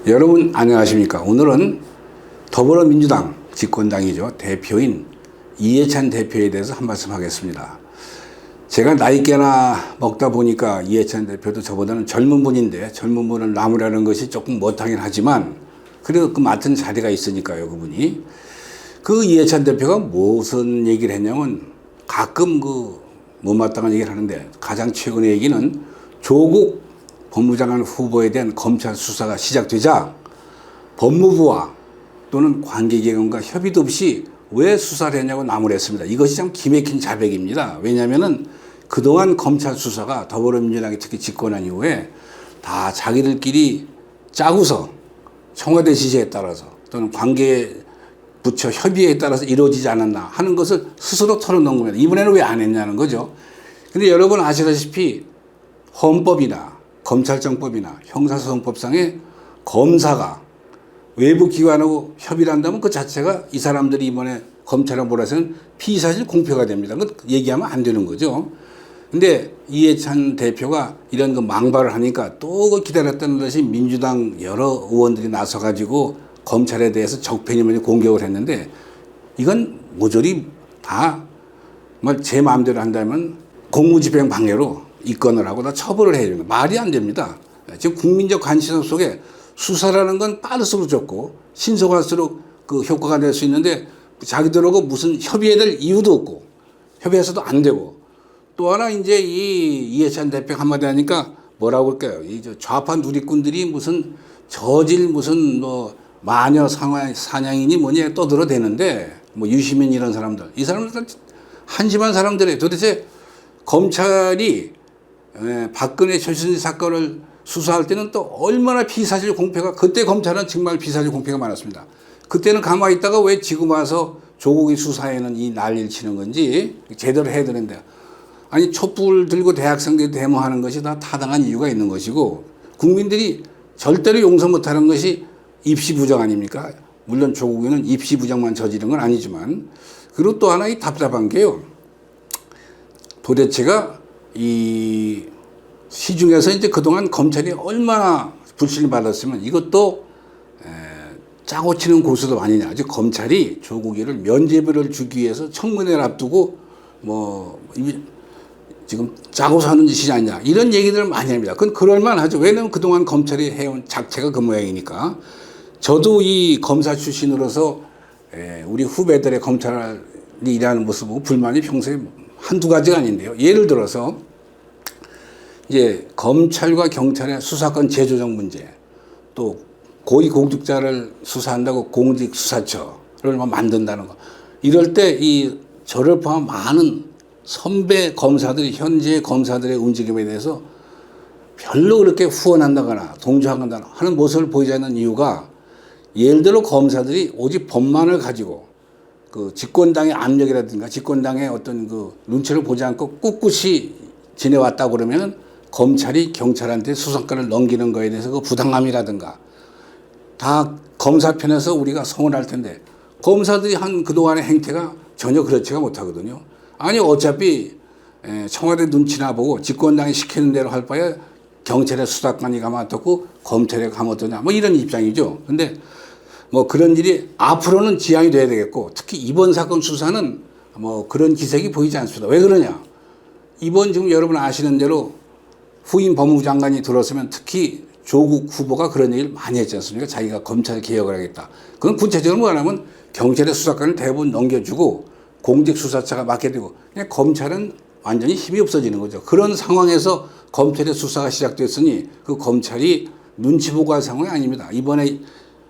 여러분 안녕하십니까. 오늘은 더불어민주당 집권당이죠. 대표인 이해찬 대표에 대해서 한 말씀 하겠습니다. 제가 나이께나 먹다 보니까 이해찬 대표도 저보다는 젊은 분인데 젊은 분을 나무라는 것이 조금 못하긴 하지만 그래도 그 맡은 자리가 있으니까요. 그분이. 그 이해찬 대표가 무슨 얘기를 했냐면 가끔 그 못마땅한 얘기를 하는데 가장 최근의 얘기는 조국 법무장관 후보에 대한 검찰 수사가 시작되자 법무부와 또는 관계기관과 협의도 없이 왜 수사를 했냐고 나무를 했습니다. 이것이 참 기맥힌 자백입니다. 왜냐하면 그동안 검찰 수사가 더불어민주당이 특히 집권한 이후에 다 자기들끼리 짜고서 청와대 지시에 따라서 또는 관계부처 협의에 따라서 이루어지지 않았나 하는 것을 스스로 털어놓은 겁니다. 이번에는 왜 안 했냐는 거죠. 근데 여러분 아시다시피 헌법이나 검찰청법이나 형사소송법상에 검사가 외부 기관하고 협의를 한다면 그 자체가 이 사람들이 이번에 검찰에 몰아서는 피의사실 공표가 됩니다. 그 얘기하면 안 되는 거죠. 근데 이해찬 대표가 이런 그 망발을 하니까 또 그 기다렸던 듯이 민주당 여러 의원들이 나서가지고 검찰에 대해서 적폐니머니 공격을 했는데 이건 모조리 다 제 마음대로 한다면 공무집행 방해로 입건을 하고 다 처벌을 해야 됩니다. 말이 안 됩니다. 지금 국민적 관심 속에 수사라는 건 빠를수록 적고 신속할수록 그 효과가 될 수 있는데 자기들하고 무슨 협의해야 될 이유도 없고 협의해서도 안 되고 또 하나 이제 이해찬 대표 한마디 하니까 뭐라고 할까요? 이 좌파 누리꾼들이 무슨 저질 무슨 뭐 마녀 사냥이니 뭐니 떠들어대는데 뭐 유시민 이런 사람들 이 사람들 한심한 사람들이에요. 도대체 검찰이 박근혜 최순실 사건을 수사할 때는 또 얼마나 피사실 공표가 그때 검찰은 정말 피사실 공표가 많았습니다. 그때는 가만히 있다가 왜 지금 와서 조국이 수사에는 이 난리를 치는 건지 제대로 해야 되는데 아니 촛불 들고 대학생들이 데모하는 것이 다 타당한 이유가 있는 것이고 국민들이 절대로 용서 못하는 것이 입시 부정 아닙니까? 물론 조국에는 입시 부정만 저지른 건 아니지만 그리고 또 하나 이 답답한 게요. 도대체가 이 시중에서 이제 그동안 검찰이 얼마나 불신을 받았으면 이것도 짜고 치는 고수도 아니냐. 아직 검찰이 조국이를 면죄부를 주기 위해서 청문회를 앞두고 뭐 지금 짜고 사는 짓이 아니냐. 이런 얘기들을 많이 합니다. 그건 그럴만하죠. 왜냐하면 그동안 검찰이 해온 작체가 그 모양이니까. 저도 이 검사 출신으로서 우리 후배들의 검찰이 일하는 모습 보고 불만이 평소에 한두 가지가 아닌데요. 예를 들어서 이제 검찰과 경찰의 수사권 재조정 문제, 또 고위공직자를 수사한다고 공직수사처를 만든다는 거. 이럴 때 이 저를 포함한 많은 선배 검사들이 현재 검사들의 움직임에 대해서 별로 그렇게 후원한다거나 동조한다거나 하는 모습을 보이지 않는 이유가 예를 들어 검사들이 오직 법만을 가지고 그 집권당의 압력이라든가 집권당의 어떤 그 눈치를 보지 않고 꿋꿋이 지내왔다 그러면 검찰이 경찰한테 수사권을 넘기는 거에 대해서 그 부당함이라든가 다 검사 편에서 우리가 서운할 텐데 검사들이 한 그동안의 행태가 전혀 그렇지가 못하거든요. 아니 어차피 청와대 눈치나 보고 집권당이 시키는 대로 할 바에 경찰의 수사권이 가만 뒀고 검찰에 가만 뒀냐 뭐 이런 입장이죠. 근데 뭐 그런 일이 앞으로는 지양이 돼야 되겠고 특히 이번 사건 수사는 뭐 그런 기색이 보이지 않습니다. 왜 그러냐? 이번 지금 여러분 아시는 대로 후임 법무부 장관이 들어서면 특히 조국 후보가 그런 얘기를 많이 했지 않습니까? 자기가 검찰 개혁을 하겠다. 그건 구체적으로 뭐냐면 경찰의 수사권을 대부분 넘겨주고 공직수사처가 맡게 되고 그냥 검찰은 완전히 힘이 없어지는 거죠. 그런 상황에서 검찰의 수사가 시작됐으니 그 검찰이 눈치 보고 할 상황이 아닙니다. 이번에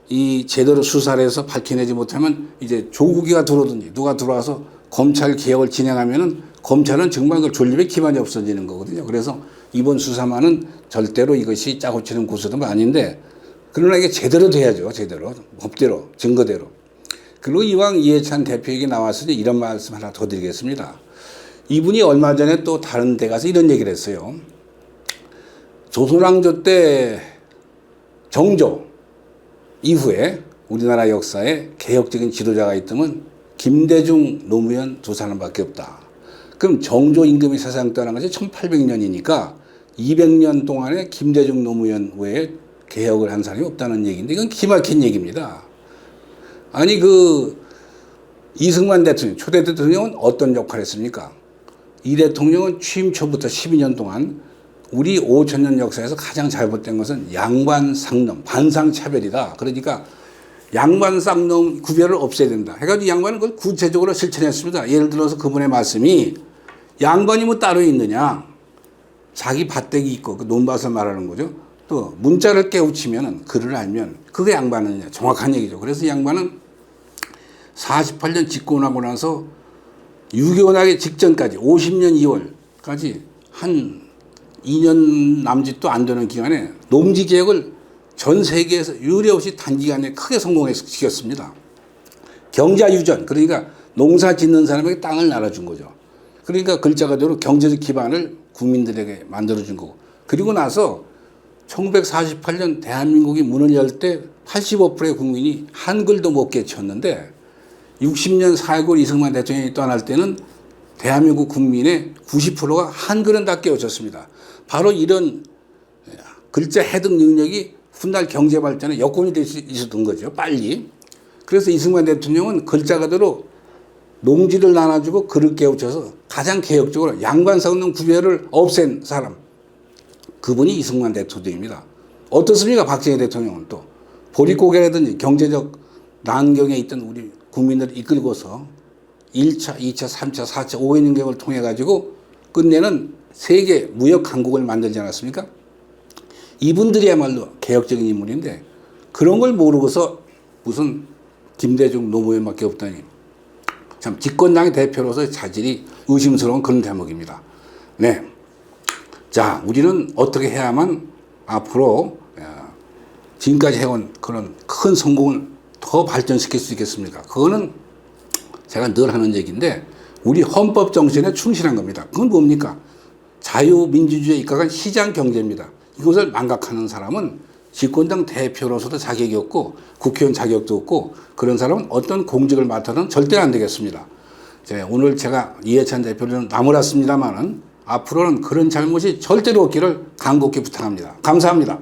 이 제대로 수사를 해서 밝혀내지 못하면 이제 조국이가 들어오든지 누가 들어와서 검찰 개혁을 진행하면은 검찰은 정말 그 존립의 기반이 없어지는 거거든요. 그래서 이번 수사만은 절대로 이것이 짜고 치는 고소도 아닌데 그러나 이게 제대로 돼야죠. 제대로 법대로 증거대로. 그리고 이왕 이해찬 대표에게 나왔으니 이런 말씀 하나 더 드리겠습니다. 이분이 얼마 전에 또 다른 데 가서 이런 얘기를 했어요. 조선왕조 때 정조 이후에 우리나라 역사에 개혁적인 지도자가 있다면 김대중, 노무현 두 사람밖에 없다. 그럼 정조 임금이 세상 떠난 것이 1800년이니까 200년 동안에 김대중, 노무현 외에 개혁을 한 사람이 없다는 얘기인데 이건 기막힌 얘기입니다. 아니 그 이승만 대통령, 초대 대통령은 어떤 역할을 했습니까? 이 대통령은 취임 초부터 12년 동안 우리 5천년 역사에서 가장 잘못된 것은 양반 상놈, 반상차별이다. 그러니까 양반 쌍놈 구별을 없애야 된다. 해가지고 양반은 그걸 구체적으로 실천했습니다. 예를 들어서 그분의 말씀이 양반이 뭐 따로 있느냐. 자기 밭대기 있고 그 논밭을 말하는 거죠. 또 문자를 깨우치면 글을 알면 그게 양반이냐. 정확한 얘기죠. 그래서 양반은 48년 집권하고 나서 유교나기 직전까지 50년 2월까지 한 2년 남짓도 안 되는 기간에 농지 개혁을 전 세계에서 유례없이 단기간에 크게 성공시켰습니다. 경자 유전, 그러니까 농사 짓는 사람에게 땅을 나눠준 거죠. 그러니까 글자 그대로 경제적 기반을 국민들에게 만들어준 거고. 그리고 나서 1948년 대한민국이 문을 열 때 85%의 국민이 한글도 못 깨쳤는데 60년 4.19 이승만 대통령이 떠날 때는 대한민국 국민의 90%가 한글은 다 깨우쳤습니다. 바로 이런 글자 해독 능력이 훗날 경제 발전에 여건이 될 수 있었던 거죠. 빨리. 그래서 이승만 대통령은 글자 그대로 농지를 나눠주고 글을 깨우쳐서 가장 개혁적으로 양반 쌍놈 구별을 없앤 사람. 그분이 이승만 대통령입니다. 어떻습니까? 박정희 대통령은 또 보릿고개라든지 경제적 난경에 있던 우리 국민들을 이끌고서 1차, 2차, 3차, 4차, 5회 연경을 통해 가지고 끝내는 세계 무역 강국을 만들지 않았습니까? 이분들이야말로 개혁적인 인물인데 그런 걸 모르고서 무슨 김대중 노무현밖에 없다니 참 집권당의 대표로서 자질이 의심스러운 그런 대목입니다. 네, 자 우리는 어떻게 해야만 앞으로 지금까지 해온 그런 큰 성공을 더 발전시킬 수 있겠습니까? 그거는 제가 늘 하는 얘기인데 우리 헌법 정신에 충실한 겁니다. 그건 뭡니까? 자유민주주의에 입각한 시장 경제입니다. 이것을 망각하는 사람은 집권당 대표로서도 자격이 없고 국회의원 자격도 없고 그런 사람은 어떤 공직을 맡아서는 절대 안 되겠습니다. 오늘 제가 이해찬 대표는 나무랐습니다만은 앞으로는 그런 잘못이 절대로 없기를 간곡히 부탁합니다. 감사합니다.